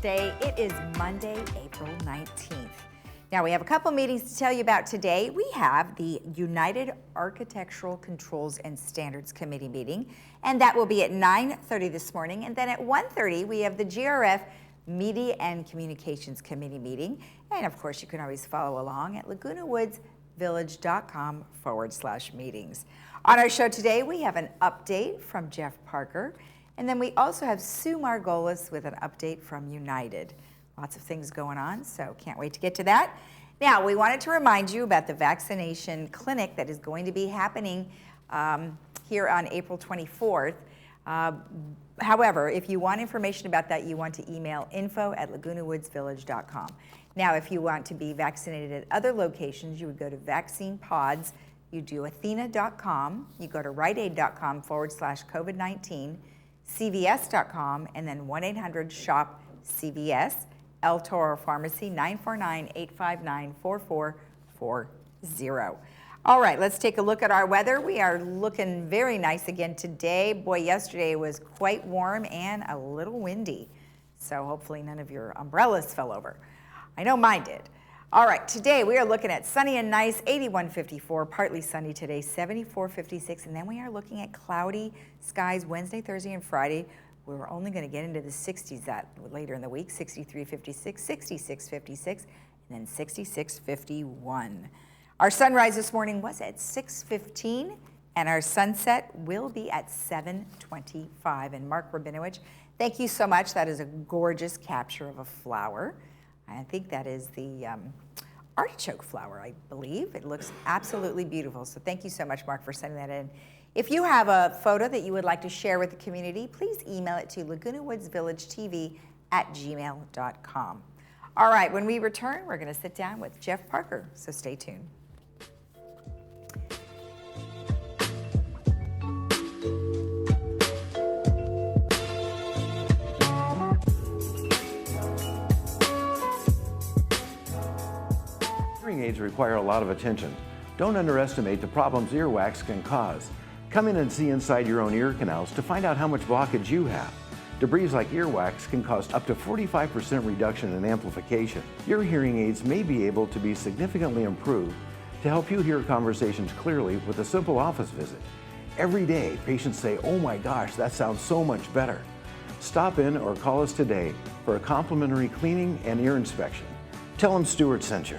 Day. It is Monday, April 19th. Now we have a couple meetings to tell you about today. We have the United Architectural Controls and Standards Committee meeting, and that will be at 9:30 this morning. And then at 1:30, we have the GRF Media and Communications Committee meeting. And of course, you can always follow along at lagunawoodsvillage.com/meetings. On our show today, we have an update from Jeff Parker. And then we also have Sue Margolis with an update from United. Lots of things going on, so can't wait to get to that. Now, we wanted to remind you about the vaccination clinic that is going to be happening here on April 24th. However, if you want information about that, you want to email info@lagunawoodsvillage.com. Now, if you want to be vaccinated at other locations, you would go to Vaccine Pods. You do athena.com. You go to riteaid.com/COVID-19. CVS.com, and then 1-800-SHOP-CVS, El Toro Pharmacy, 949-859-4440. All right, let's take a look at our weather. We are looking very nice again today. Boy, yesterday was quite warm and a little windy, so hopefully none of your umbrellas fell over. I know mine did. All right, today we are looking at sunny and nice, 81-54, partly sunny today, 74-56, and then we are looking at cloudy skies Wednesday, Thursday, and Friday. We're only going to get into the 60s that later in the week, 63-56, 66-56, and then 66-51. Our sunrise this morning was at 6:15, and our sunset will be at 7:25. And Mark Rabinowitz, thank you so much. That is a gorgeous capture of a flower. I think that is the artichoke flower, I believe. It looks absolutely beautiful. So thank you so much, Mark, for sending that in. If you have a photo that you would like to share with the community, please email it to lagunawoodsvillagetv@gmail.com. All right, when we return, we're going to sit down with Jeff Parker, so stay tuned. Hearing aids require a lot of attention. Don't underestimate the problems earwax can cause. Come in and see inside your own ear canals to find out how much blockage you have. Debris like earwax can cause up to 45% reduction in amplification. Your hearing aids may be able to be significantly improved to help you hear conversations clearly with a simple office visit. Every day, patients say, "Oh my gosh, that sounds so much better." Stop in or call us today for a complimentary cleaning and ear inspection. Tell them Stuart sent you.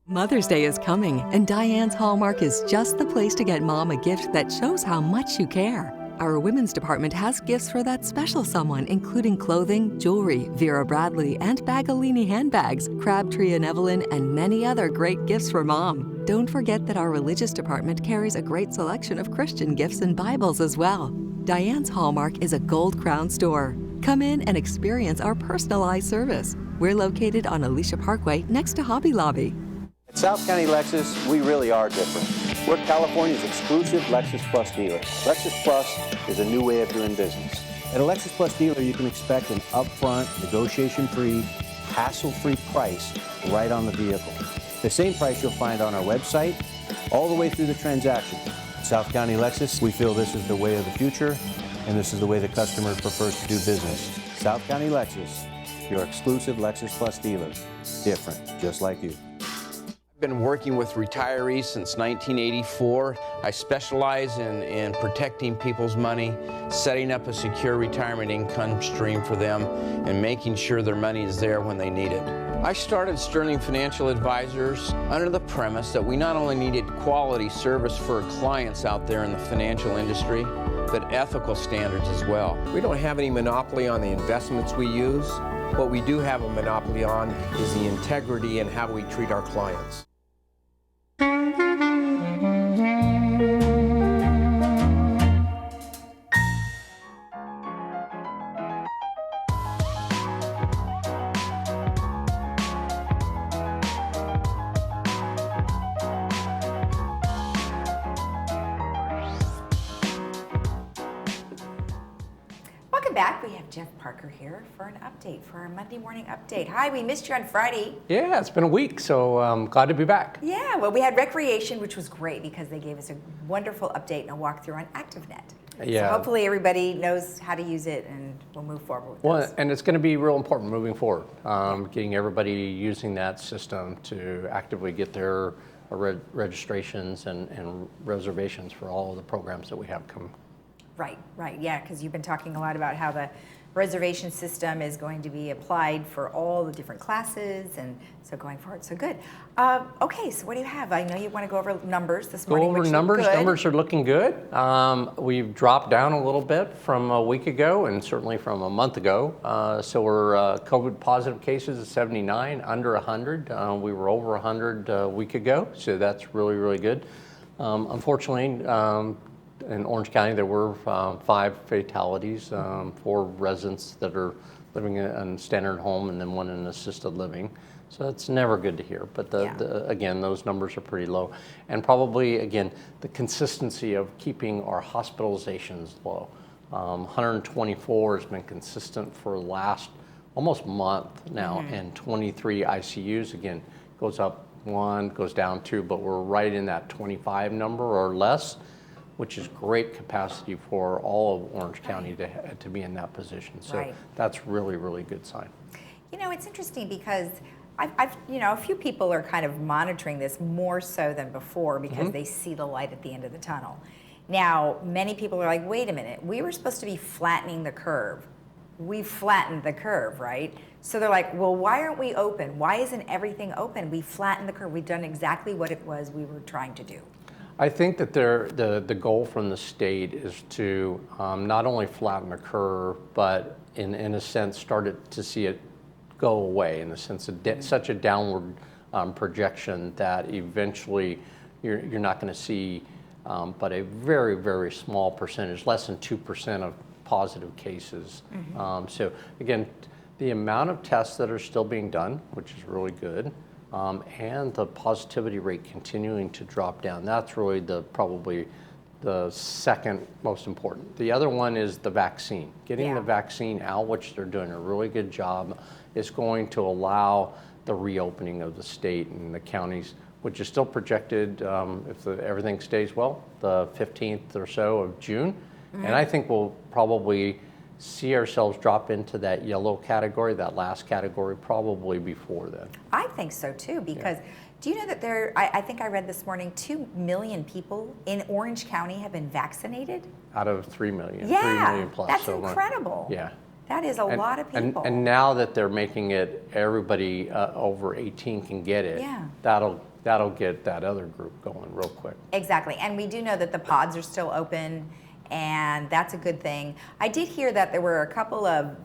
Mother's Day is coming, and Diane's Hallmark is just the place to get Mom a gift that shows how much you care. Our women's department has gifts for that special someone, including clothing, jewelry, Vera Bradley, and Bagolini handbags, Crabtree and Evelyn, and many other great gifts for Mom. Don't forget that our religious department carries a great selection of Christian gifts and Bibles as well. Diane's Hallmark is a gold crown store. Come in and experience our personalized service. We're located on Alicia Parkway next to Hobby Lobby. At South County Lexus, we really are different. We're California's exclusive Lexus Plus dealer. Lexus Plus is a new way of doing business. At a Lexus Plus dealer, you can expect an upfront, negotiation-free, hassle-free price right on the vehicle. The same price you'll find on our website, all the way through the transaction. At South County Lexus, we feel this is the way of the future, and this is the way the customer prefers to do business. South County Lexus, your exclusive Lexus Plus dealer. Different, just like you. I've been working with retirees since 1984. I specialize in protecting people's money, setting up a secure retirement income stream for them, and making sure their money is there when they need it. I started Sterling Financial Advisors under the premise that we not only needed quality service for clients out there in the financial industry, but ethical standards as well. We don't have any monopoly on the investments we use. What we do have a monopoly on is the integrity and how we treat our clients. Back, we have Jeff Parker here for an update, for our Monday morning update. Hi, we missed you on Friday. Yeah, it's been a week, so I'm glad to be back. Yeah, well, we had recreation, which was great because they gave us a wonderful update and a walkthrough on ActiveNet. Yeah. So hopefully everybody knows how to use it and we'll move forward with Well, this. and it's going to be real important moving forward, getting everybody using that system to actively get their registrations and reservations for all of the programs that we have coming. Right, yeah, because you've been talking a lot about how the reservation system is going to be applied for all the different classes, and so going forward, so good. Okay, so what do you have? I know you want to go over numbers this morning. Go over which look numbers. good. Numbers are looking good. We've dropped down a little bit from a week ago and certainly from a month ago. So we're COVID positive cases at 79, under 100. We were over 100 a week ago, so that's really, really good. Unfortunately, in Orange County, there were 5 fatalities, 4 residents that are living in a standard home and then 1 in assisted living. So that's never good to hear. But again, those numbers are pretty low. And probably, again, the consistency of keeping our hospitalizations low. 124 has been consistent for the last almost month now, and 23 ICUs, again, goes up 1, goes down 2, but we're right in that 25 number or less, which is great capacity for all of Orange County to be in that position. So that's really, really good sign. You know, it's interesting because I've a few people are kind of monitoring this more so than before because they see the light at the end of the tunnel. Now, many people are like, wait a minute, we were supposed to be flattening the curve. We flattened the curve, right? So they're like, well, why aren't we open? Why isn't everything open? We flattened the curve. We've done exactly what it was we were trying to do. I think that the goal from the state is to not only flatten the curve, but in a sense started to see it go away in the sense of such a downward projection that eventually you're not going to see but a very, very small percentage, less than 2% of positive cases. So again, the amount of tests that are still being done, which is really good, and the positivity rate continuing to drop down. That's really probably the second most important. The other one is the vaccine. Getting the vaccine out, which they're doing a really good job, is going to allow the reopening of the state and the counties, which is still projected, if everything stays well, the 15th or so of June. And I think we'll probably see ourselves drop into that yellow category, that last category, probably before then. I think so too, because do you know that I think I read this morning, 2 million people in Orange County have been vaccinated? Out of 3 million, Yeah, 3 million plus. that's so incredible. Yeah. That is a lot of people. And now that they're making it, everybody over 18 can get it, that'll get that other group going real quick. Exactly, and we do know that the pods are still open, and that's a good thing. I did hear that there were a couple of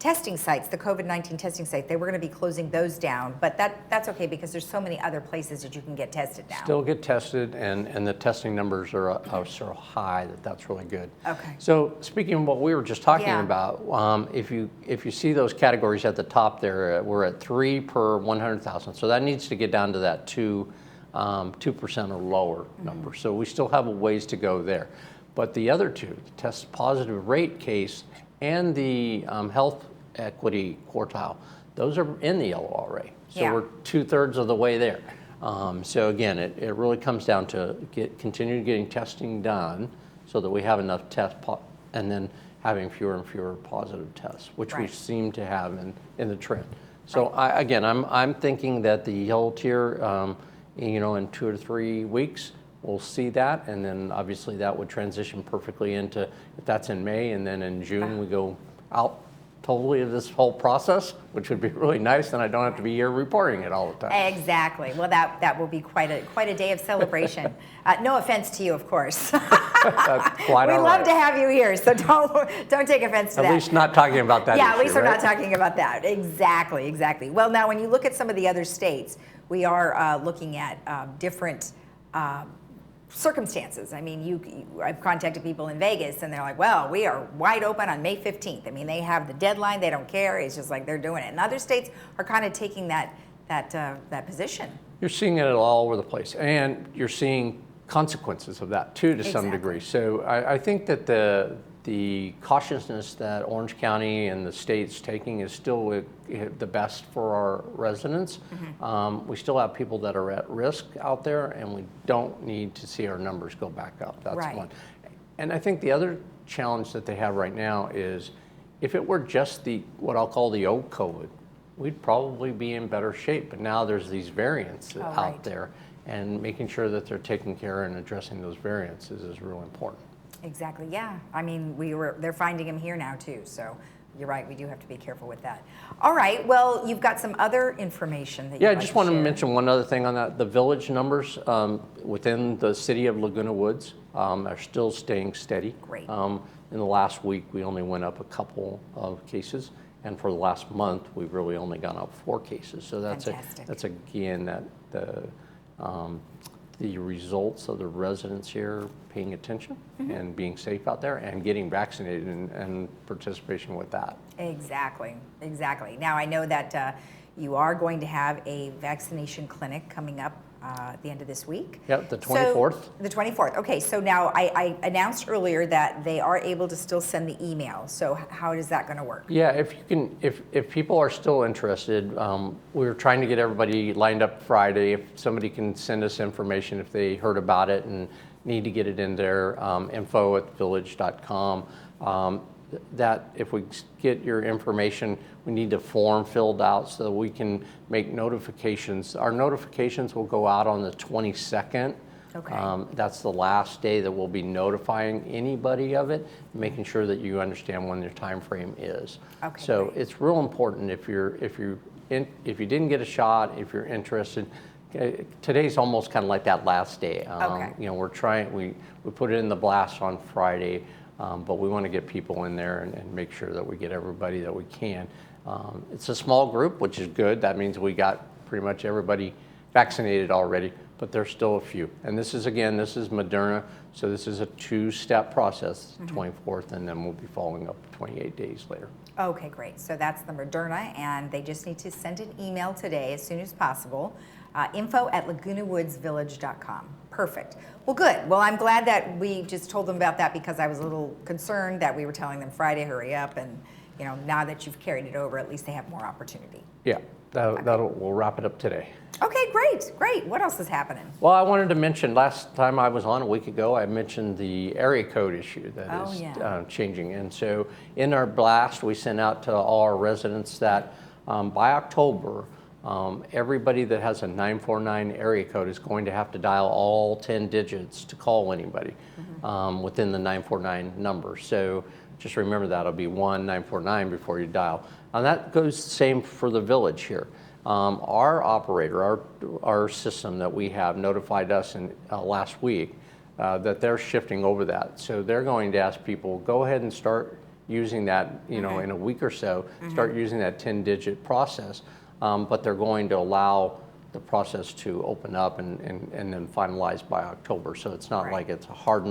testing sites, the COVID-19 testing site, they were going to be closing those down, but that's okay because there's so many other places that you can get tested now. Still get tested, and the testing numbers are so high that's really good. Okay. So speaking of what we were just talking about, if you see those categories at the top there, we're at 3 per 100,000. So that needs to get down to that 2% or lower number. So we still have a ways to go there. But the other two, the test positive rate case and the health equity quartile, those are in the yellow already. So we're 2/3 of the way there. So again, it really comes down to continue getting testing done so that we have enough tests and then having fewer and fewer positive tests, which we seem to have in the trend. So I'm thinking that the yellow tier, in 2 or 3 weeks, we'll see that, and then obviously that would transition perfectly into, if that's in May, and then in June we go out totally of this whole process, which would be really nice, and I don't have to be here reporting it all the time. Exactly. Well, that will be quite a day of celebration. No offense to you, of course. That's quite we all love right. to have you here, so don't take offense to that. At least not talking about that Yeah, issue, at least we're right? not talking about that. Exactly. Well, now when you look at some of the other states, we are looking at different circumstances. I mean, I've contacted people in Vegas, and they're like, well, we are wide open on May 15th. I mean, they have the deadline. They don't care. It's just like they're doing it. And other states are kind of taking that position. You're seeing it all over the place, and you're seeing consequences of that too, to some degree. So I think that the cautiousness that Orange County and the state's taking is still the best for our residents. We still have people that are at risk out there, and we don't need to see our numbers go back up. That's Right. one. And I think the other challenge that they have right now is if it were just what I'll call the old COVID, we'd probably be in better shape. But now there's these variants out right. there, and making sure that they're taking care and addressing those variants is really important. Exactly, yeah. I mean, they're finding them here now too, so you're right, we do have to be careful with that. All right, well, you've got some other information that Yeah, I you'd like just want to share. mention one other thing on that. The village numbers within the city of Laguna Woods are still staying steady. Great. In the last week, we only went up a couple of cases, and for the last month, we've really only gone up 4 cases. So Fantastic. that's again that the results of the residents here paying attention and being safe out there and getting vaccinated and participation with that. Exactly, exactly. Now, I know that you are going to have a vaccination clinic coming up at the end of this week. Yep, the 24th. So, the 24th. Okay, so now I announced earlier that they are able to still send the email. So how is that going to work? Yeah, if people are still interested, we're trying to get everybody lined up Friday. If somebody can send us information if they heard about it and need to get it in there, info@village.com. That if we get your information, we need a form filled out so that we can make notifications. Our notifications will go out on the 22nd. Okay. That's the last day that we'll be notifying anybody of it, making sure that you understand when their time frame is. Okay, So great. it's real important if you didn't get a shot, if you're interested. Today's almost kind of like that last day. Okay. You know, we put it in the blast on Friday. But we want to get people in there and make sure that we get everybody that we can. It's a small group, which is good. That means we got pretty much everybody vaccinated already, but there's still a few. And this is Moderna, so this is a 2-step process, 24th, and then we'll be following up 28 days later. Okay, great. So that's the Moderna, and they just need to send an email today as soon as possible. info@lagunawoodsvillage.com. Perfect. Well, good. Well, I'm glad that we just told them about that because I was a little concerned that we were telling them Friday, hurry up, and now that you've carried it over, at least they have more opportunity. Yeah, we'll wrap it up today. Okay, great. What else is happening? Well, I wanted to mention, last time I was on a week ago, I mentioned the area code issue that is changing. And so in our blast, we sent out to all our residents that by October, everybody that has a 949 area code is going to have to dial all 10 digits to call anybody within the 949 number. So just remember that. It'll be 949 before you dial. And that goes the same for the village here. Our operator, our system that we have notified us in last week that they're shifting over that. So they're going to ask people, go ahead and start using that, in a week or so, start using that 10-digit process. But they're going to allow the process to open up and then finalize by October. So it's not like it's a hard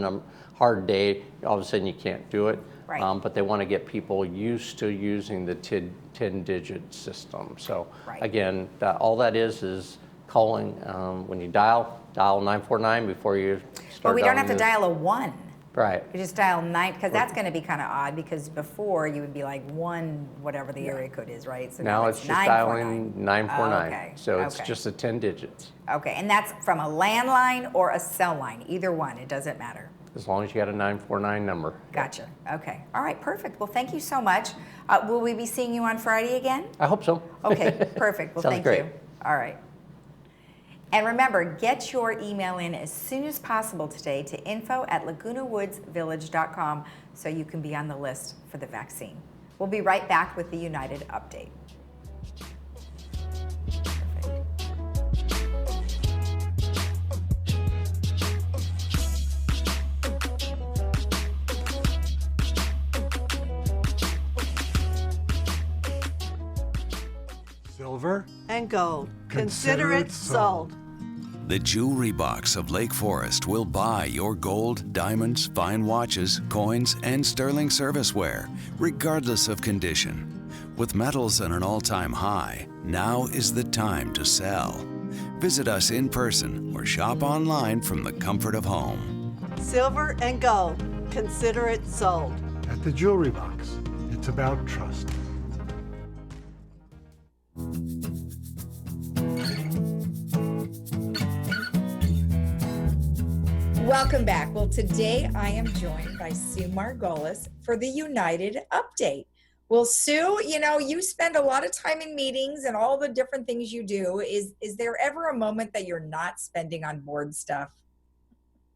day. All of a sudden you can't do it. Right. But they want to get people used to using the 10-digit system. So again, all that is calling when you dial 949 before you start. But we don't have to dialing dial a 1. Right. You just dial 9, because that's going to be kind of odd, because before you would be like 1, whatever the area code is, right? So Now it's just dialing 949. Okay. So it's just the 10 digits. Okay, and that's from a landline or a cell line, either one, it doesn't matter. As long as you got a 949 number. Gotcha. Okay. All right, perfect. Well, thank you so much. Will we be seeing you on Friday again? I hope so. Okay, perfect. Well, Sounds thank great. you. All right. And remember, get your email in as soon as possible today to info@lagunawoodsvillage.com so you can be on the list for the vaccine. We'll be right back with the United Update. Silver and gold. Consider it sold. The Jewelry Box of Lake Forest will buy your gold, diamonds, fine watches, coins, and sterling serviceware, regardless of condition. With metals at an all-time high, now is the time to sell. Visit us in person or shop online from the comfort of home. Silver and gold. Consider it sold. At the Jewelry Box, it's about trust. Welcome back. Well, today I am joined by Sue Margolis for the United Update. Well, Sue, you know, you spend a lot of time in meetings and all the different things you do. Is there ever a moment that you're not spending on board stuff?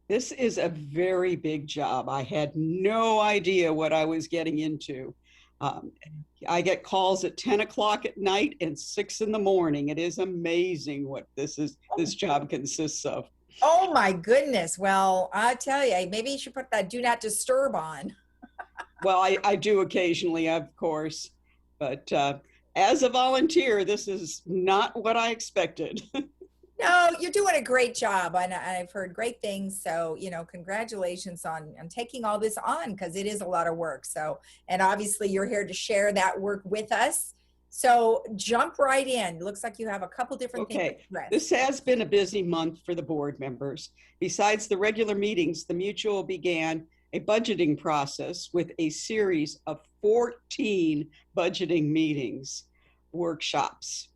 This is a very big job. I had no idea what I was getting into. I get calls at 10 o'clock at night and 6 in the morning. It is amazing what this job consists of. Oh my goodness. Well, I tell you, maybe you should put that do not disturb on. Well, I do occasionally, of course, but as a volunteer, this is not what I expected. No, you're doing a great job, and I've heard great things. So, you know, congratulations on taking all this on, because it is a lot of work. So, and obviously you're here to share that work with us. So jump right in. Looks like you have a couple different things to address. This has been a busy month for the board members. Besides the regular meetings, the Mutual began a budgeting process with a series of 14 budgeting meetings, workshops.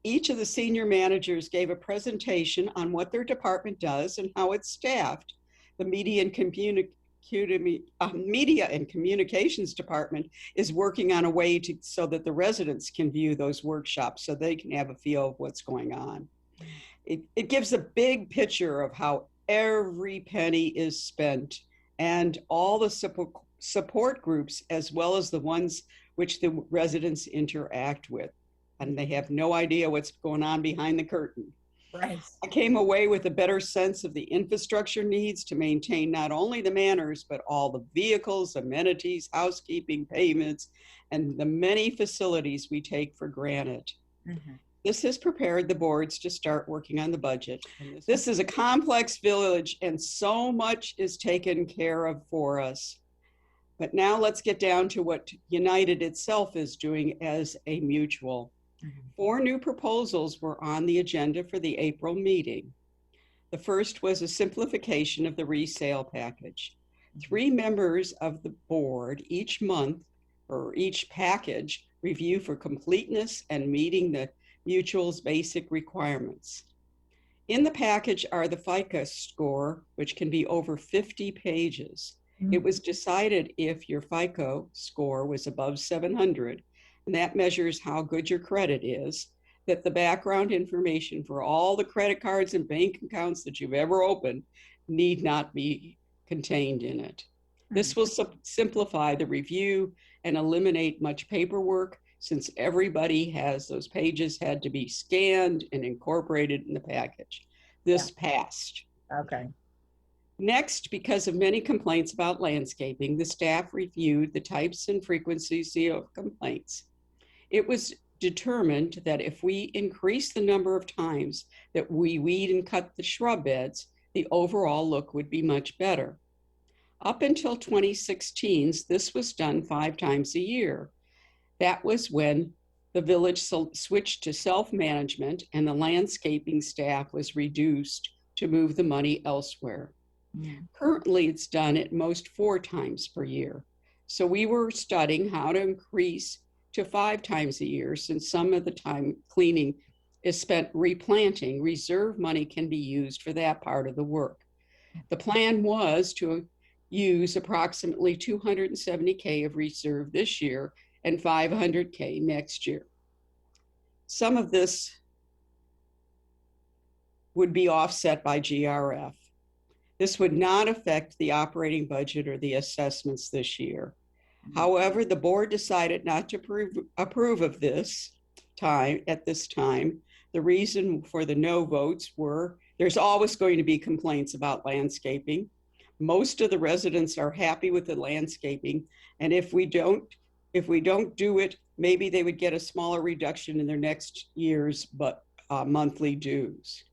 Each of the senior managers gave a presentation on what their department does and how it's staffed. The Media and Communications Department is working on a way so that the residents can view those workshops so they can have a feel of what's going on. It gives a big picture of how every penny is spent, and all the support groups, as well as the ones which the residents interact with. And they have no idea what's going on behind the curtain. Right. I came away with a better sense of the infrastructure needs to maintain not only the manors, but all the vehicles, amenities, housekeeping, payments, and the many facilities we take for granted. Mm-hmm. This has prepared the boards to start working on the budget. This is a complex village, and so much is taken care of for us. But now let's get down to what United itself is doing as a mutual. 4 new proposals were on the agenda for the April meeting. The first was a simplification of the resale package. 3 members of the board each month, or each package, review for completeness and meeting the mutual's basic requirements. In the package are the FICO score, which can be over 50 pages. It was decided if your FICO score was above 700, and that measures how good your credit is, that the background information for all the credit cards and bank accounts that you've ever opened need not be contained in it. This will simplify the review and eliminate much paperwork, since everybody has those pages had to be scanned and incorporated in the package. This passed. Okay. Next, because of many complaints about landscaping, the staff reviewed the types and frequencies of complaints. It was determined that if we increase the number of times that we weed and cut the shrub beds, the overall look would be much better. Up until 2016, this was done 5 times a year. That was when the village switched to self-management and the landscaping staff was reduced to move the money elsewhere. Currently, it's done at most 4 times per year. So we were studying how to increase to 5 times a year, since some of the time cleaning is spent replanting. Reserve money can be used for that part of the work. The plan was to use approximately $270K of reserve this year and $500K next year. Some of this would be offset by GRF. This would not affect the operating budget or the assessments this year. However, the board decided not to approve of this at this time. The reason for the no votes were there's always going to be complaints about landscaping. Most of the residents are happy with the landscaping, and if we don't do it, maybe they would get a smaller reduction in their next year's monthly dues.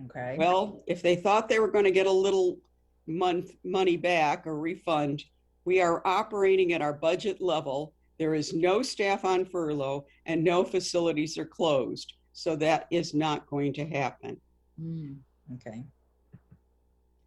Okay. Well, if they thought they were going to get a little money back or refund, we are operating at our budget level. There is no staff on furlough and no facilities are closed. So that is not going to happen. Okay.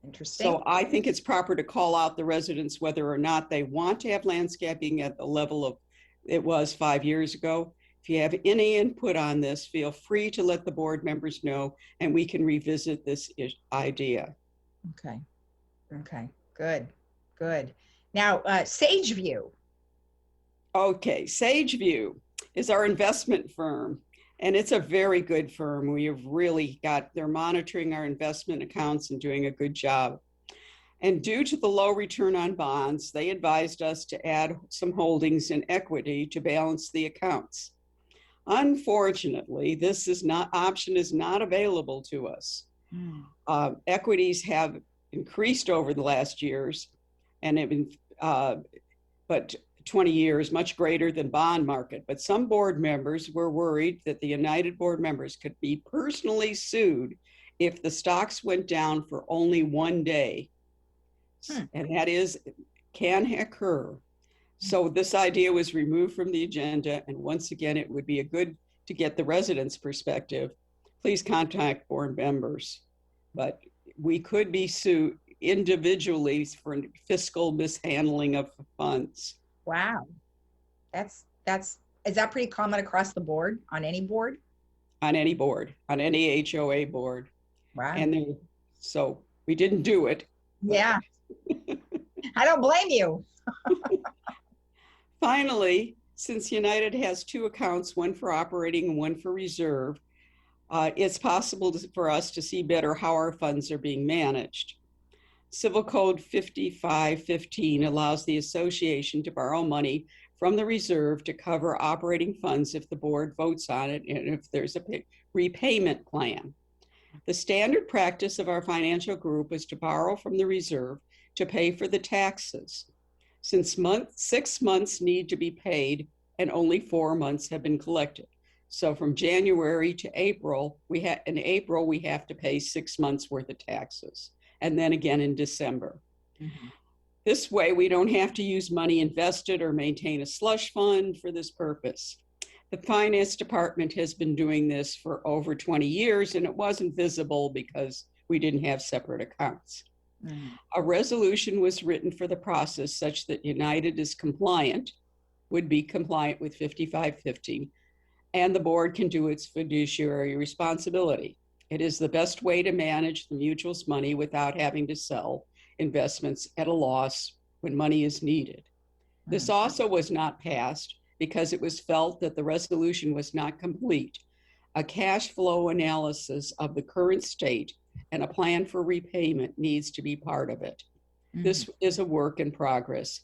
Interesting. So I think it's proper to call out the residents whether or not they want to have landscaping at the level of it was 5 years ago. If you have any input on this, feel free to let the board members know, and we can revisit this idea. Okay. Okay. Good. Good. Now, Sageview. Okay, Sageview is our investment firm, and it's a very good firm. We have really they're monitoring our investment accounts and doing a good job. And due to the low return on bonds, they advised us to add some holdings in equity to balance the accounts. Unfortunately, this option is not available to us. Equities have increased over the last years, and have been, but 20 years, much greater than bond market. But some board members were worried that the United board members could be personally sued if the stocks went down for only 1 day. And that can occur. So this idea was removed from the agenda. And once again, it would be good to get the residents' perspective. Please contact board members. But we could be sued individually for fiscal mishandling of funds. Wow. Is that pretty common across the board on any board? On any board, on any HOA board. Wow. And so we didn't do it. Yeah. I don't blame you. Finally, since United has 2 accounts, one for operating and one for reserve, it's possible for us to see better how our funds are being managed. Civil Code 5515 allows the association to borrow money from the reserve to cover operating funds if the board votes on it and if there's a repayment plan. The standard practice of our financial group is to borrow from the reserve to pay for the taxes. Since 6 months need to be paid and only 4 months have been collected. So from January to April, in April we have to pay 6 months worth of taxes, and then again in December. This way we don't have to use money invested or maintain a slush fund for this purpose. The finance department has been doing this for over 20 years, and it wasn't visible because we didn't have separate accounts. A resolution was written for the process such that United is would be compliant with 5515, and the board can do its fiduciary responsibility. It is the best way to manage the mutual's money without having to sell investments at a loss when money is needed. This also was not passed because it was felt that the resolution was not complete. A cash flow analysis of the current state and a plan for repayment needs to be part of it. This is a work in progress.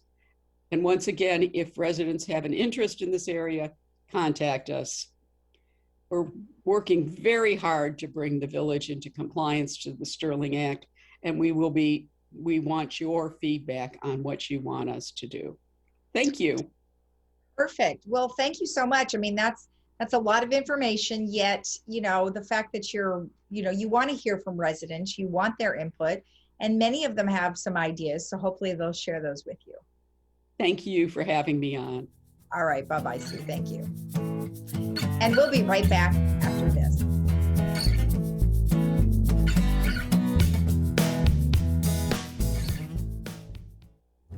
And once again, if residents have an interest in this area, contact us. We're working very hard to bring the village into compliance to the Sterling Act, and we want your feedback on what you want us to do. Thank you. Perfect. Well, thank you so much. I mean, that's a lot of information, yet, the fact that you want to hear from residents, you want their input, and many of them have some ideas. So hopefully they'll share those with you. Thank you for having me on. All right. Bye-bye, Sue. Thank you. And we'll be right back after this.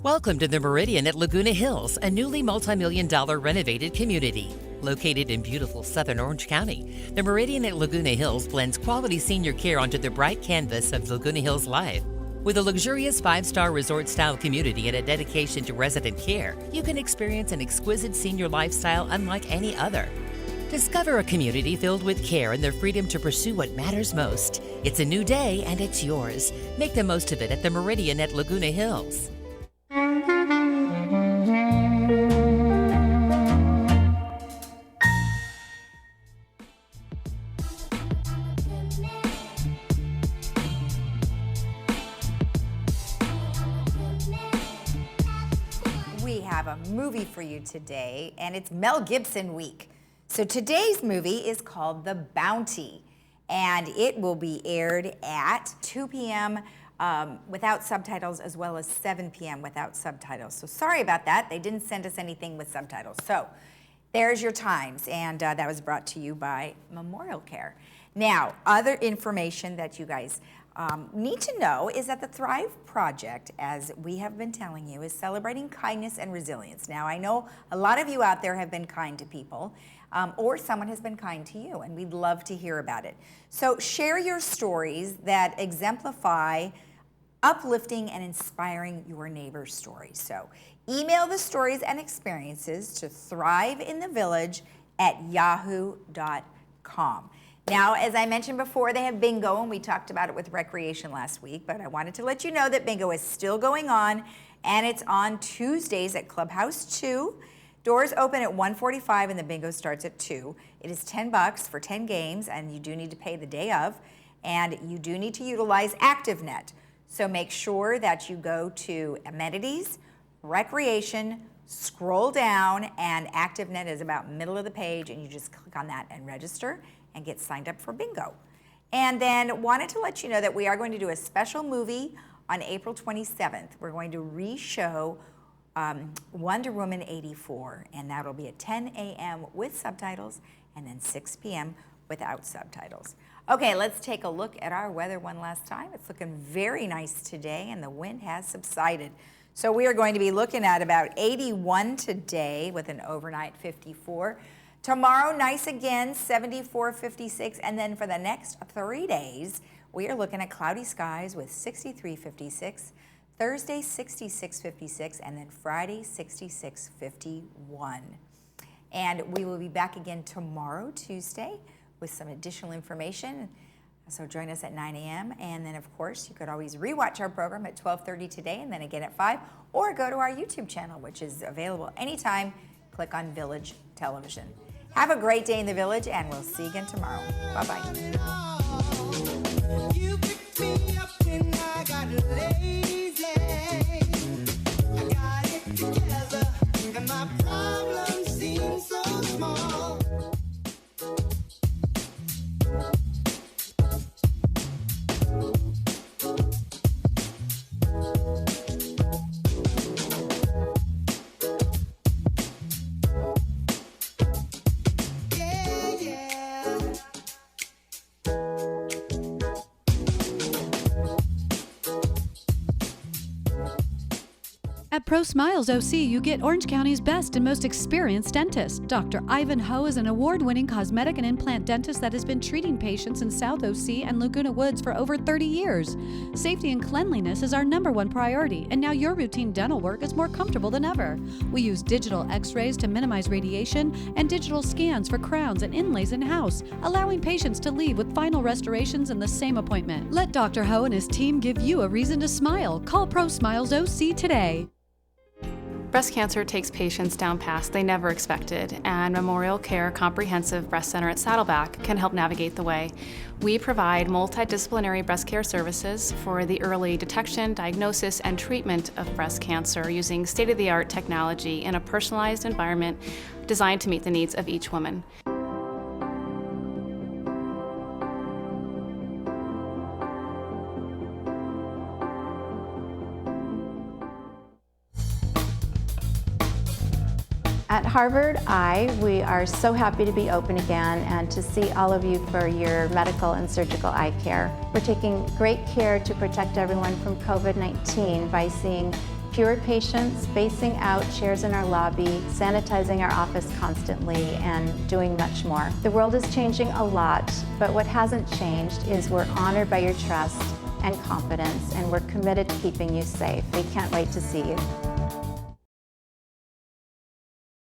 Welcome to the Meridian at Laguna Hills, a newly multi-million-dollar renovated community. Located in beautiful southern Orange County, the Meridian at Laguna Hills blends quality senior care onto the bright canvas of Laguna Hills Live. With a luxurious 5-star resort-style community and a dedication to resident care, you can experience an exquisite senior lifestyle unlike any other. Discover a community filled with care and the freedom to pursue what matters most. It's a new day and it's yours. Make the most of it at the Meridian at Laguna Hills. We have a movie for you today, and it's Mel Gibson week. So today's movie is called The Bounty, and it will be aired at 2 p.m. Without subtitles, as well as 7 p.m. without subtitles. So sorry about that. They didn't send us anything with subtitles. So There's your times, and that was brought to you by Memorial Care. Now, other information that you guys need to know is that the Thrive Project, as we have been telling you, is celebrating kindness and resilience. Now, I know a lot of you out there have been kind to people, or someone has been kind to you, and we'd love to hear about it. So share your stories that exemplify uplifting and inspiring your neighbor's stories. So email the stories and experiences to thriveinthevillage@yahoo.com. Now, as I mentioned before, they have bingo, and we talked about it with recreation last week, but I wanted to let you know that bingo is still going on, and it's on Tuesdays at Clubhouse 2. Doors open at 1:45 and the bingo starts at 2. It is $10 for 10 games, and you do need to pay the day of, and you do need to utilize ActiveNet. So make sure that you go to amenities, recreation, scroll down, and ActiveNet is about middle of the page, and you just click on that and register and get signed up for bingo. And then wanted to let you know that we are going to do a special movie on April 27th. We're going to re-show Wonder Woman 84, and that'll be at 10 a.m. with subtitles, and then 6 p.m. without subtitles. Okay, let's take a look at our weather one last time. It's looking very nice today, and the wind has subsided. So we are going to be looking at about 81 today with an overnight 54. Tomorrow, nice again, 74, 56, and then for the next 3 days, we are looking at cloudy skies with 63, 56. Thursday, 66, 56, and then Friday, 66, 51. And we will be back again tomorrow, Tuesday, with some additional information. So join us at 9 a.m. And then, of course, you could always rewatch our program at 12:30 today and then again at 5, or go to our YouTube channel, which is available anytime. Click on Village Television. Have a great day in the Village, and we'll see you again tomorrow. Bye-bye. You picked me up when I got lazy. I got it together, and my problems seem so small. At Pro Smiles OC, you get Orange County's best and most experienced dentist. Dr. Ivan Ho is an award-winning cosmetic and implant dentist that has been treating patients in South OC and Laguna Woods for over 30 years. Safety and cleanliness is our #1 priority, and now your routine dental work is more comfortable than ever. We use digital x-rays to minimize radiation and digital scans for crowns and inlays in-house, allowing patients to leave with final restorations in the same appointment. Let Dr. Ho and his team give you a reason to smile. Call Pro Smiles OC today. Breast cancer takes patients down paths they never expected, and Memorial Care Comprehensive Breast Center at Saddleback can help navigate the way. We provide multidisciplinary breast care services for the early detection, diagnosis, and treatment of breast cancer using state-of-the-art technology in a personalized environment designed to meet the needs of each woman. At Harvard Eye, we are so happy to be open again and to see all of you for your medical and surgical eye care. We're taking great care to protect everyone from COVID-19 by seeing fewer patients, spacing out chairs in our lobby, sanitizing our office constantly, and doing much more. The world is changing a lot, but what hasn't changed is we're honored by your trust and confidence, and we're committed to keeping you safe. We can't wait to see you.